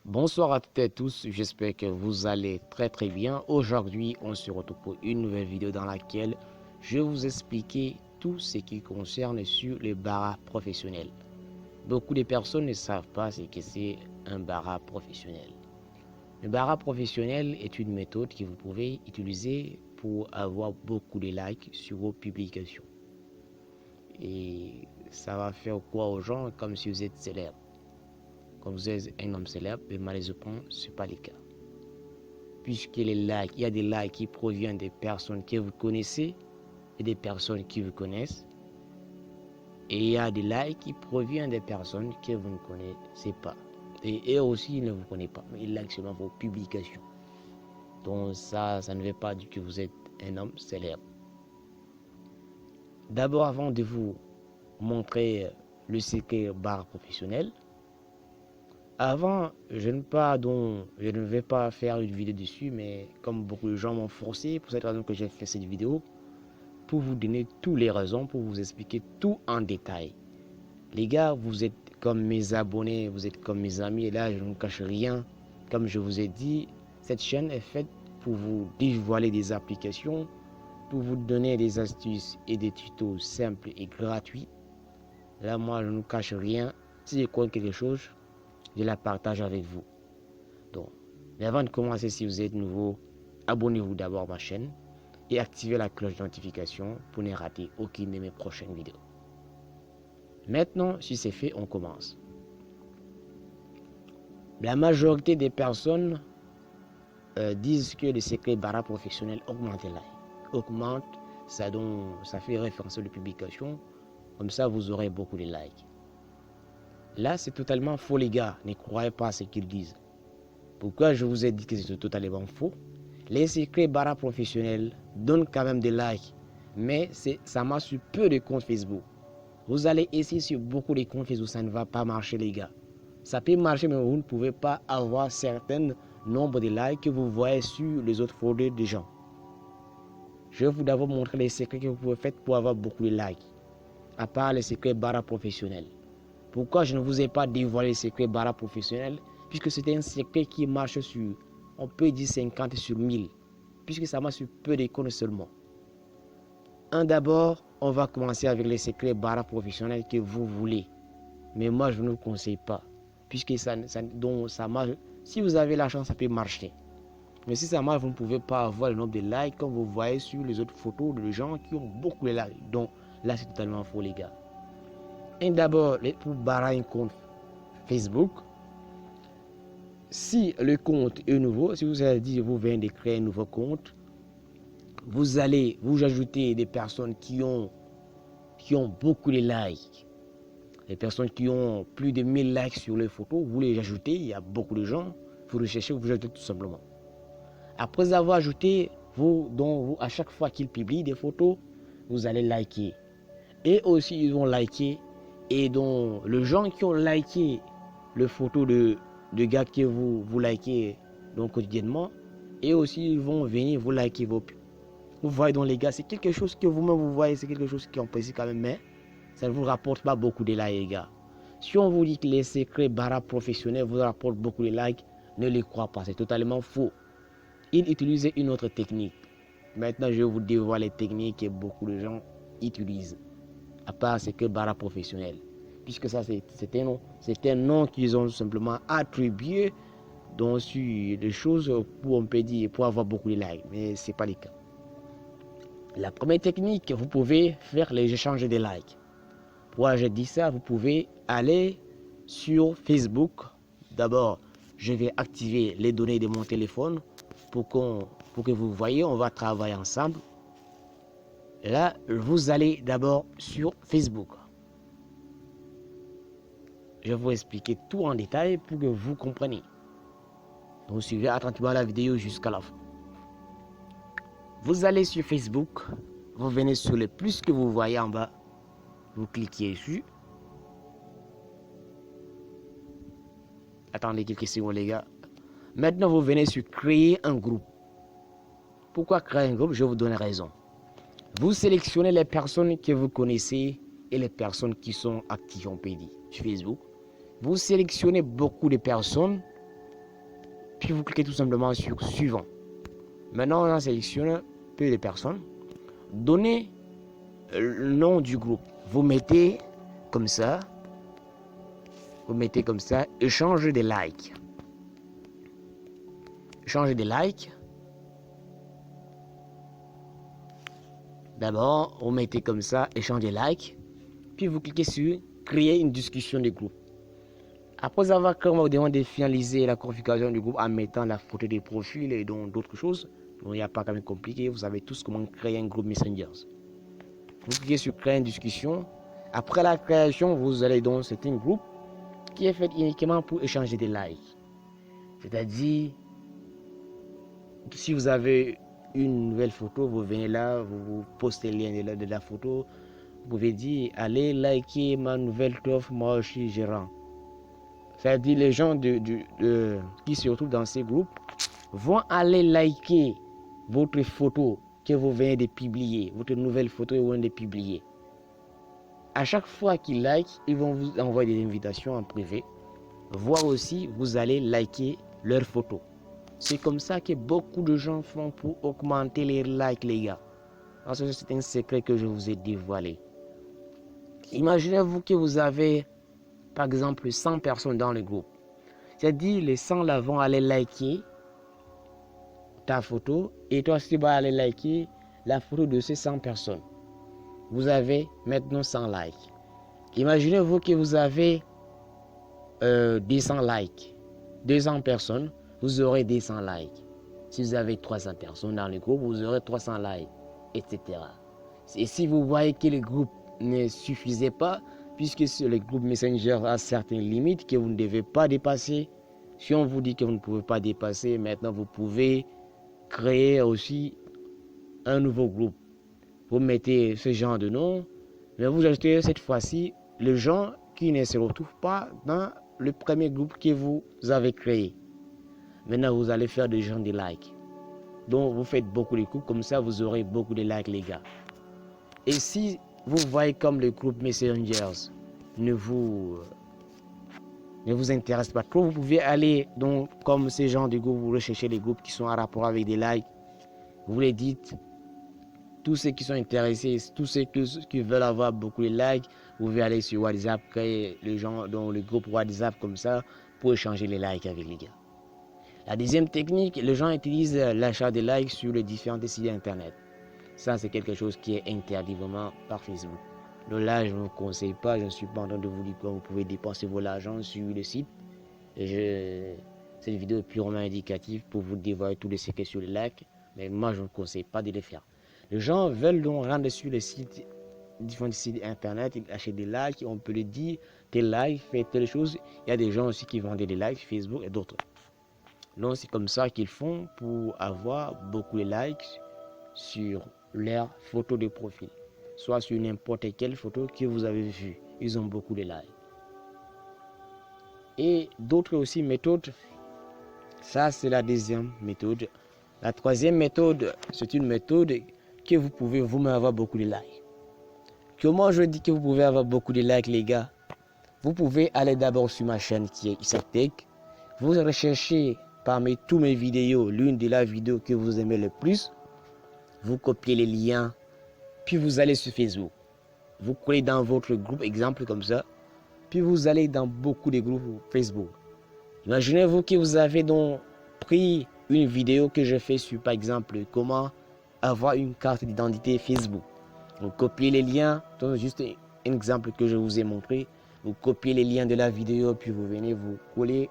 Bonsoir à toutes et à tous, j'espère que vous allez très bien. Aujourd'hui, on se retrouve pour une nouvelle vidéo dans laquelle je vais vous expliquer tout ce qui concerne sur le bara professionnel. Beaucoup de personnes ne savent pas ce que c'est un bara professionnel. Le bara professionnel est une méthode que vous pouvez utiliser pour avoir beaucoup de likes sur vos publications. Et ça va faire quoi aux gens comme si vous êtes célèbre. Quand vous êtes un homme célèbre, mais malheureusement, ce n'est pas le cas. Puisque les likes, il y a des likes qui proviennent des personnes que vous connaissez et des personnes qui vous connaissent. Et il y a des likes qui proviennent des personnes que vous ne connaissez pas. Et eux aussi, ils ne vous connaissent pas, mais ils likent seulement vos publications. Donc ça ne veut pas dire que vous êtes un homme célèbre. D'abord, avant de vous montrer le secret bar professionnel, avant, je ne vais pas faire une vidéo dessus, mais comme beaucoup de gens m'ont forcé, pour cette raison que j'ai fait cette vidéo, pour vous donner toutes les raisons, pour vous expliquer tout en détail. Les gars, vous êtes comme mes abonnés, vous êtes comme mes amis, et là, je ne vous cache rien. Comme je vous ai dit, cette chaîne est faite pour vous dévoiler des applications, pour vous donner des astuces et des tutos simples et gratuits. Là, moi, je ne vous cache rien. Si je connais quelque chose, je la partage avec vous. Donc, mais avant de commencer, si vous êtes nouveau, abonnez-vous d'abord à ma chaîne et activez la cloche de notification pour ne rater aucune de mes prochaines vidéos. Maintenant, si c'est fait, on commence. La majorité des personnes disent que le secret bara professionnel augmente les likes. Augmente, ça fait référence aux publications. Comme ça, vous aurez beaucoup de likes. Là, c'est totalement faux, les gars. Ne croyez pas à ce qu'ils disent. Pourquoi je vous ai dit que c'est totalement faux? Les secrets bara professionnels donnent quand même des likes, mais ça marche sur peu de comptes Facebook. Vous allez essayer sur beaucoup de comptes Facebook, ça ne va pas marcher, les gars. Ça peut marcher, mais vous ne pouvez pas avoir certain nombre de likes que vous voyez sur les autres photos des gens. Je vais vous d'abord montrer les secrets que vous pouvez faire pour avoir beaucoup de likes, à part les secrets bara professionnels. Pourquoi je ne vous ai pas dévoilé les secrets bara professionnels? Puisque c'est un secret qui marche sur, on peut dire 50 sur 1000, puisque ça marche sur peu de comptes seulement. D'abord, on va commencer avec les secrets bara professionnels que vous voulez. Mais moi, je ne vous conseille pas, puisque ça marche. Si vous avez la chance, ça peut marcher. Mais si ça marche, vous ne pouvez pas avoir le nombre de likes comme vous voyez sur les autres photos de gens qui ont beaucoup de likes. Donc là, c'est totalement faux, les gars. D'abord, pour barrer un compte Facebook, si le compte est nouveau, si vous avez dit vous venez de créer un nouveau compte, vous allez vous ajouter des personnes qui ont beaucoup de likes. Les personnes qui ont plus de 1000 likes sur les photos, vous les ajoutez, il y a beaucoup de gens, vous recherchez, vous ajoutez tout simplement. Après avoir ajouté, à chaque fois qu'ils publient des photos, vous allez liker. Et aussi, ils vont liker. Et donc, les gens qui ont liké les photos de gars que vous likez donc, quotidiennement, et aussi, ils vont venir vous liker vos pubs. Vous voyez donc, les gars, c'est quelque chose que vous-même vous voyez, c'est quelque chose qui est apprécie quand même, mais ça ne vous rapporte pas beaucoup de likes, les gars. Si on vous dit que les secrets bara professionnels vous rapportent beaucoup de likes, ne les croyez pas, c'est totalement faux. Ils utilisent une autre technique. Maintenant, je vais vous dévoiler les techniques que beaucoup de gens utilisent, à part ces secrets bara professionnels. Puisque ça, c'est un nom qu'ils ont simplement attribué donc, sur des choses pour, on peut dire, pour avoir beaucoup de likes. Mais ce n'est pas le cas. La première technique, vous pouvez faire les échanges de likes. Pourquoi je dis ça? Vous pouvez aller sur Facebook. D'abord, je vais activer les données de mon téléphone pour que vous voyez, on va travailler ensemble. Là, vous allez d'abord sur Facebook. Je vais vous expliquer tout en détail pour que vous compreniez. Donc, suivez attentivement la vidéo jusqu'à la fin. Vous allez sur Facebook, vous venez sur le plus que vous voyez en bas, vous cliquez dessus. Attendez quelques secondes, les gars. Maintenant, vous venez sur créer un groupe. Pourquoi créer un groupe? Je vais vous donner raison. Vous sélectionnez les personnes que vous connaissez et les personnes qui sont actives, on peut dire, sur Facebook. Vous sélectionnez beaucoup de personnes puis vous cliquez tout simplement sur suivant. Maintenant, on sélectionne peu de personnes. Donnez le nom du groupe. Vous mettez comme ça. Échange des likes. Échange des likes. D'abord, vous mettez comme ça, échange des likes. Puis vous cliquez sur créer une discussion de groupe. Après avoir de finaliser la configuration du groupe en mettant la photo des profils et d'autres choses, il n'y a pas quand même compliqué, vous savez tous comment créer un groupe Messenger. Vous cliquez sur créer une discussion. Après la création, vous allez dans un groupe qui est fait uniquement pour échanger des likes. C'est-à-dire, si vous avez une nouvelle photo, vous venez là, vous postez le lien de la photo, vous pouvez dire, allez liker ma nouvelle offre, moi je suis gérant. C'est-à-dire, les gens qui se retrouvent dans ces groupes vont aller liker votre photo que vous venez de publier, votre nouvelle photo que vous venez de publier. À chaque fois qu'ils like, ils vont vous envoyer des invitations en privé. Voire aussi, vous allez liker leurs photos. C'est comme ça que beaucoup de gens font pour augmenter les likes, les gars. Parce que c'est un secret que je vous ai dévoilé. Imaginez-vous que vous avez, par exemple, 100 personnes dans le groupe. C'est-à-dire, les 100 là vont aller liker ta photo et toi aussi tu vas aller liker la photo de ces 100 personnes. Vous avez maintenant 100 likes. Imaginez-vous que vous avez 200 likes. 200 personnes, vous aurez 200 likes. Si vous avez 300 personnes dans le groupe, vous aurez 300 likes, etc. Et si vous voyez que le groupe ne suffisait pas, puisque le groupe Messenger a certaines limites que vous ne devez pas dépasser, si on vous dit que vous ne pouvez pas dépasser, maintenant vous pouvez créer aussi un nouveau groupe. Vous mettez ce genre de nom, mais vous ajoutez cette fois-ci les gens qui ne se retrouvent pas dans le premier groupe que vous avez créé. Maintenant, vous allez faire des gens de likes. Donc, vous faites beaucoup de groupes, comme ça, vous aurez beaucoup de likes, les gars. Et si vous voyez comme le groupe Messengers ne vous intéresse pas trop, vous pouvez aller, donc, comme ces gens de groupe, vous recherchez les groupes qui sont en rapport avec des likes. Vous les dites, tous ceux qui sont intéressés, tous ceux qui veulent avoir beaucoup de likes, vous pouvez aller sur WhatsApp, créer les gens dans le groupe WhatsApp comme ça pour échanger les likes avec les gars. La deuxième technique, les gens utilisent l'achat de likes sur les différents sites internet. Ça, c'est quelque chose qui est interdit vraiment par Facebook. Donc là, je ne vous conseille pas, je ne suis pas en train de vous dire que vous pouvez dépenser vos argent sur le site. Cette vidéo est purement indicative pour vous dévoiler tous les secrets sur les likes, mais moi, je ne vous conseille pas de le faire. Les gens veulent donc rendre sur les sites, différents sites internet, ils achètent des likes, on peut le dire, tel like, fait telle chose. Il y a des gens aussi qui vendent des likes, Facebook et d'autres. Donc c'est comme ça qu'ils font pour avoir beaucoup de likes sur leurs photos de profil. Soit sur n'importe quelle photo que vous avez vue. Ils ont beaucoup de likes. Et d'autres aussi méthodes. Ça c'est la deuxième méthode. La troisième méthode, c'est une méthode que vous pouvez vous-même avoir beaucoup de likes. Comment je dis que vous pouvez avoir beaucoup de likes, les gars? Vous pouvez aller d'abord sur ma chaîne qui est Isaac Tech. Vous recherchez parmi toutes mes vidéos l'une de la vidéo que vous aimez le plus. Vous copiez les liens, puis vous allez sur Facebook. Vous collez dans votre groupe, exemple comme ça, puis vous allez dans beaucoup de groupes Facebook. Imaginez-vous que vous avez donc pris une vidéo que je fais sur, par exemple, comment avoir une carte d'identité Facebook. Vous copiez les liens, donc juste un exemple que je vous ai montré. Vous copiez les liens de la vidéo, puis vous venez vous coller,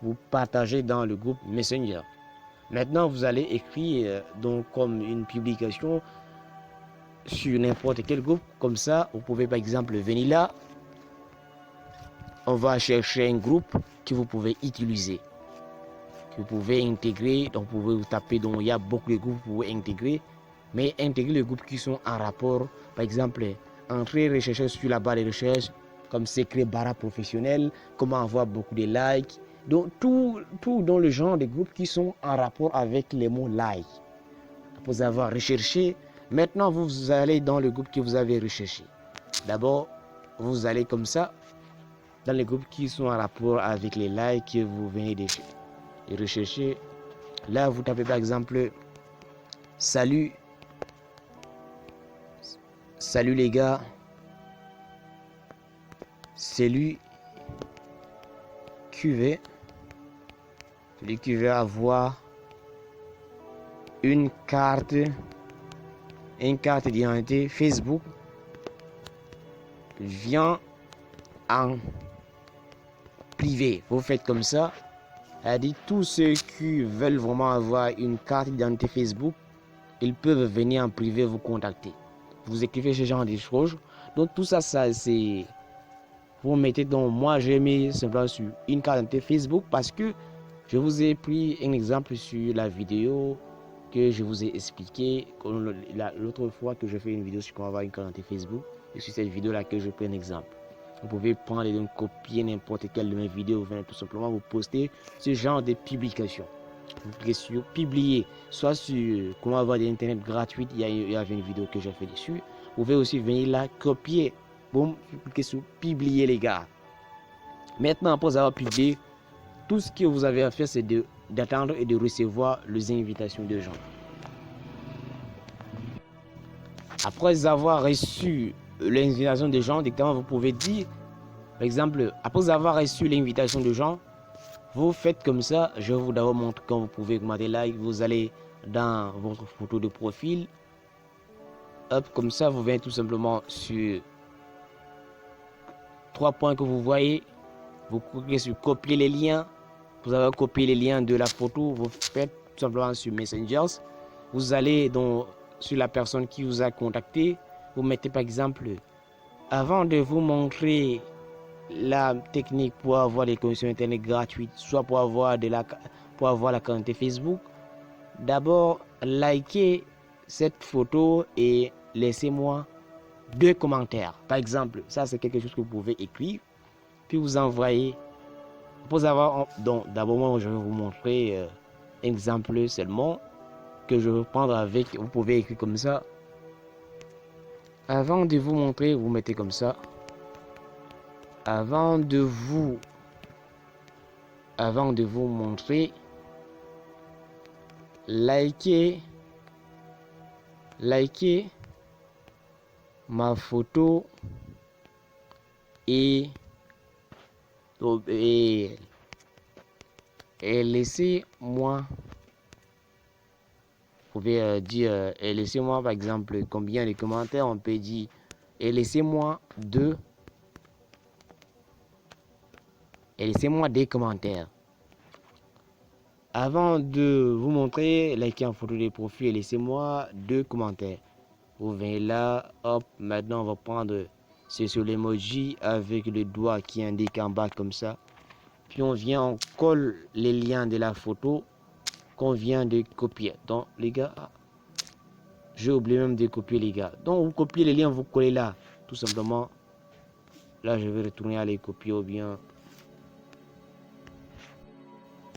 vous partagez dans le groupe Messenger. Maintenant, vous allez écrire donc comme une publication sur n'importe quel groupe. Comme ça, vous pouvez par exemple venir là. On va chercher un groupe que vous pouvez utiliser, que vous pouvez intégrer. Donc, vous pouvez vous taper. Donc, il y a beaucoup de groupes que vous pouvez intégrer. Mais intégrer les groupes qui sont en rapport. Par exemple, entrer rechercher sur la barre de recherche comme secret bara professionnel, comment avoir beaucoup de likes. Donc, tout dans le genre de groupes qui sont en rapport avec les mots like. Après avoir recherché, maintenant vous allez dans le groupe que vous avez recherché. D'abord, vous allez comme ça dans les groupes qui sont en rapport avec les likes que vous venez de chercher. et rechercher. Là, vous tapez par exemple salut les gars, celui qui veut avoir une carte d'identité Facebook vient en privé. Vous faites comme ça. Elle dit tous ceux qui veulent vraiment avoir une carte d'identité Facebook, ils peuvent venir en privé vous contacter. Vous écrivez ce genre de choses. Donc tout ça, c'est... Vous mettez donc, moi j'ai mis simplement sur une carte d'identité Facebook parce que je vous ai pris un exemple sur la vidéo que je vous ai expliqué l'autre fois que je fais une vidéo sur comment avoir une carte d'identité Facebook. Et sur cette vidéo-là que je prends un exemple. Vous pouvez prendre et donc copier n'importe quelle de mes vidéos, tout simplement vous poster ce genre de publication. Vous cliquez sur publier, soit sur comment avoir de l'internet gratuit, il y avait une vidéo que j'ai fait dessus. Vous pouvez aussi venir là, copier, boum, cliquez sur publier les gars. Maintenant, après avoir publié, tout ce que vous avez à faire, c'est d'attendre et de recevoir les invitations de gens. Après avoir reçu l'invitation de gens, directement vous pouvez dire, par exemple, après avoir reçu l'invitation de gens, vous faites comme ça. Je vais vous d'abord montrer quand vous pouvez augmenter like. Vous allez dans votre photo de profil. Hop, comme ça, vous venez tout simplement sur 3 points que vous voyez. Vous cliquez sur copier les liens. Vous avez copié les liens de la photo. Vous faites tout simplement sur Messengers. Vous allez donc sur la personne qui vous a contacté. Vous mettez par exemple, avant de vous montrer la technique pour avoir des connexions internet gratuites, soit pour avoir la quantité Facebook, d'abord likez cette photo et laissez-moi 2 commentaires. Par exemple, ça c'est quelque chose que vous pouvez écrire, puis vous envoyez. Pour avoir, donc d'abord moi je vais vous montrer un exemple seulement que je vais prendre avec. Vous pouvez écrire comme ça. Avant de vous montrer, vous mettez comme ça. Avant de vous montrer, likez ma photo et laissez-moi, vous pouvez dire et laissez-moi par exemple combien de commentaires. On peut dire et laissez-moi des commentaires. Avant de vous montrer, likez en photo de profil et laissez-moi 2 commentaires. Vous venez là, hop, maintenant on va prendre c'est sur l'emoji avec le doigt qui indique en bas comme ça. Puis on vient, on colle les liens de la photo qu'on vient de copier. Donc les gars, j'ai oublié même de copier les gars. Donc vous copiez les liens, vous collez là, tout simplement. Là je vais retourner à les copier ou bien.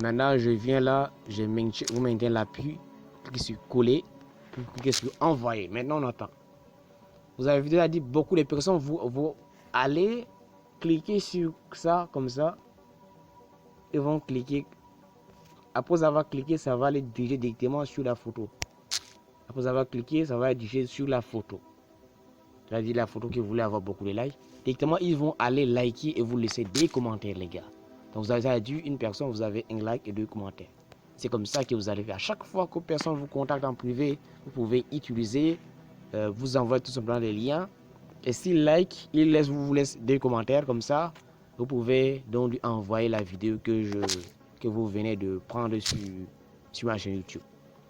Maintenant je viens là, vous maintenez l'appui, cliquez sur coller, puis cliquez sur envoyer. Maintenant on attend. Vous avez déjà dit beaucoup de personnes, vous allez cliquer sur ça comme ça. Ils vont cliquer. Après avoir cliqué, ça va les diriger directement sur la photo. Après avoir cliqué, ça va être dirigé sur la photo. C'est-à-dire la photo que vous voulez avoir beaucoup de likes. Directement, ils vont aller liker et vous laisser des commentaires, les gars. Donc vous avez dit une personne, vous avez un like et 2 commentaires. C'est comme ça que vous allez faire. À chaque fois que personne vous contacte en privé, vous pouvez utiliser, vous envoyez tout simplement les liens. Et s'il like, vous laisse des commentaires comme ça. Vous pouvez donc lui envoyer la vidéo que vous venez de prendre sur ma chaîne YouTube.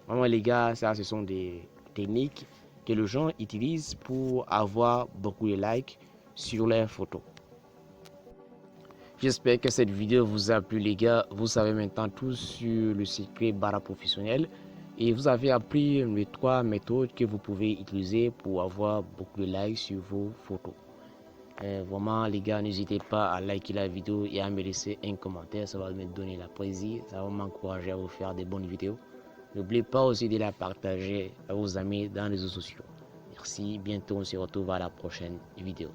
Vraiment les gars, ça ce sont des techniques que les gens utilisent pour avoir beaucoup de likes sur leurs photos. J'espère que cette vidéo vous a plu les gars. Vous savez maintenant tout sur le secret Bara professionnel. Et vous avez appris les 3 méthodes que vous pouvez utiliser pour avoir beaucoup de likes sur vos photos. Vraiment les gars, n'hésitez pas à liker la vidéo et à me laisser un commentaire. Ça va me donner la plaisir. Ça va m'encourager à vous faire des bonnes vidéos. N'oubliez pas aussi de la partager à vos amis dans les réseaux sociaux. Merci. Bientôt on se retrouve à la prochaine vidéo.